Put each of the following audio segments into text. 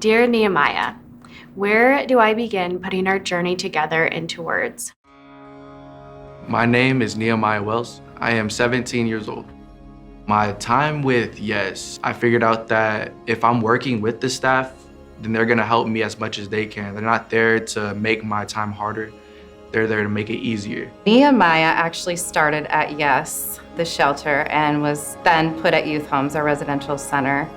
Dear Nehemiah, where do I begin putting our journey together into words? My name is Nehemiah Wells. I am 17 years old. My time with Yes, I figured out that if I'm working with the staff, then they're gonna help me as much as they can. They're not there to make my time harder. They're there to make it easier. Nehemiah actually started at Yes, the shelter, and was then put at Youth Homes, our residential center.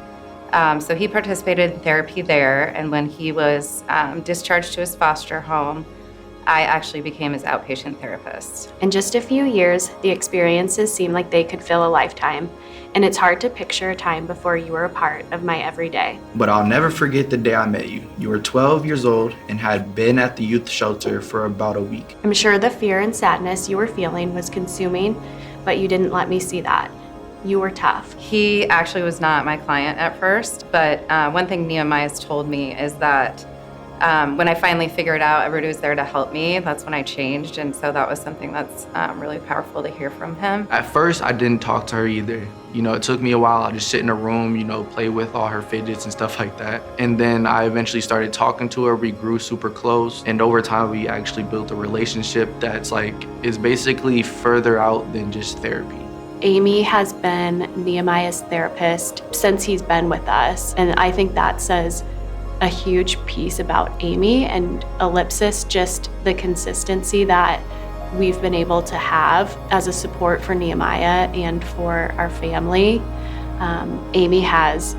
So he participated in therapy there, and when he was discharged to his foster home, I actually became his outpatient therapist. In just a few years, the experiences seem like they could fill a lifetime, and it's hard to picture a time before you were a part of my everyday. But I'll never forget the day I met you. You were 12 years old and had been at the youth shelter for about a week. I'm sure the fear and sadness you were feeling was consuming, but you didn't let me see that. You were tough. He actually was not my client at first, but one thing Nehemiah's told me is that when I finally figured out everybody was there to help me, that's when I changed, and so that was something that's really powerful to hear from him. At first, I didn't talk to her either. It took me a while. I just sit in a room, play with all her fidgets and stuff like that. And then I eventually started talking to her. We grew super close, and over time, we actually built a relationship that's is basically further out than just therapy. Amy has been Nehemiah's therapist since he's been with us, and I think that says a huge piece about Amy and Ellipsis, just the consistency that we've been able to have as a support for Nehemiah and for our family. Amy has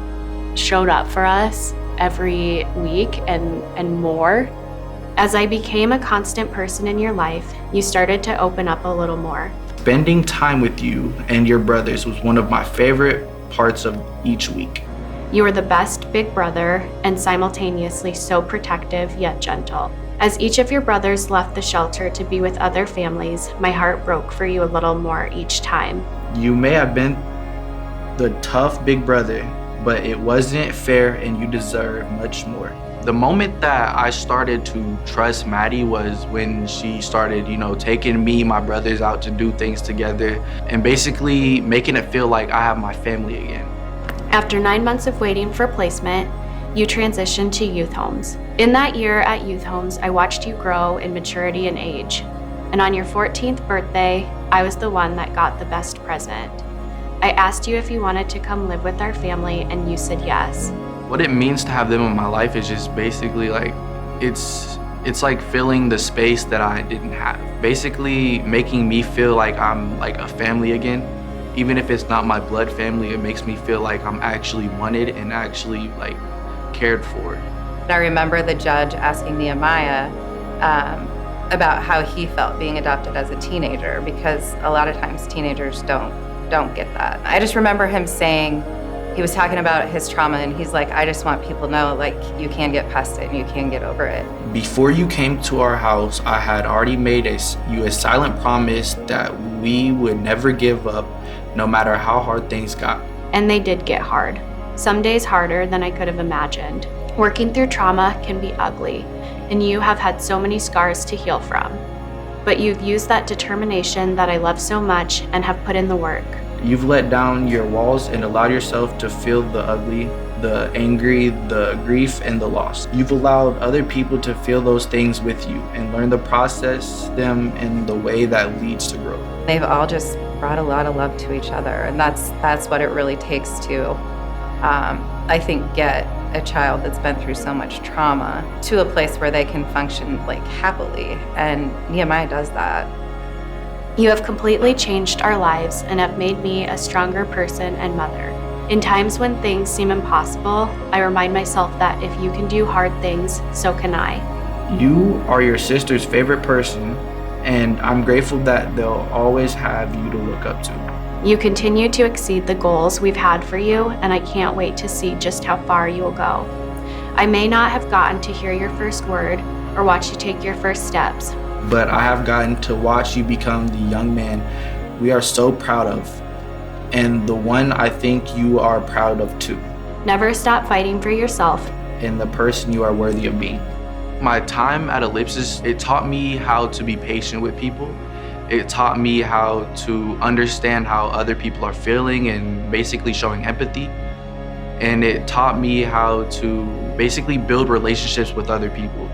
showed up for us every week and more. As I became a constant person in your life, you started to open up a little more. Spending time with you and your brothers was one of my favorite parts of each week. You were the best big brother and simultaneously so protective yet gentle. As each of your brothers left the shelter to be with other families, my heart broke for you a little more each time. You may have been the tough big brother, but it wasn't fair and you deserve much more. The moment that I started to trust Mattie was when she started, taking me, my brothers out to do things together and basically making it feel like I have my family again. After 9 months of waiting for placement, you transitioned to youth homes. In that year at youth homes, I watched you grow in maturity and age. And on your 14th birthday, I was the one that got the best present. I asked you if you wanted to come live with our family, and you said yes. What it means to have them in my life is just basically it's like filling the space that I didn't have. Basically making me feel like I'm like a family again. Even if it's not my blood family, it makes me feel like I'm actually wanted and actually cared for. I remember the judge asking Nehemiah about how he felt being adopted as a teenager, because a lot of times teenagers don't get that. I just remember him saying, he was talking about his trauma, and he's like, I just want people to know, you can get past it and you can get over it. Before you came to our house, I had already made you a silent promise that we would never give up, no matter how hard things got. And they did get hard. Some days harder than I could have imagined. Working through trauma can be ugly, and you have had so many scars to heal from. But you've used that determination that I love so much and have put in the work. You've let down your walls and allowed yourself to feel the ugly, the angry, the grief, and the loss. You've allowed other people to feel those things with you and learn to process them in the way that leads to growth. They've all just brought a lot of love to each other, and that's what it really takes to, I think, get a child that's been through so much trauma to a place where they can function happily, and Nehemiah does that. You have completely changed our lives and have made me a stronger person and mother. In times when things seem impossible, I remind myself that if you can do hard things, so can I. You are your sister's favorite person, and I'm grateful that they'll always have you to look up to. You continue to exceed the goals we've had for you, and I can't wait to see just how far you will go. I may not have gotten to hear your first word or watch you take your first steps, but I have gotten to watch you become the young man we are so proud of, and the one I think you are proud of too. Never stop fighting for yourself and the person you are worthy of being. My time at Ellipsis, it taught me how to be patient with people. It taught me how to understand how other people are feeling and basically showing empathy. And it taught me how to basically build relationships with other people.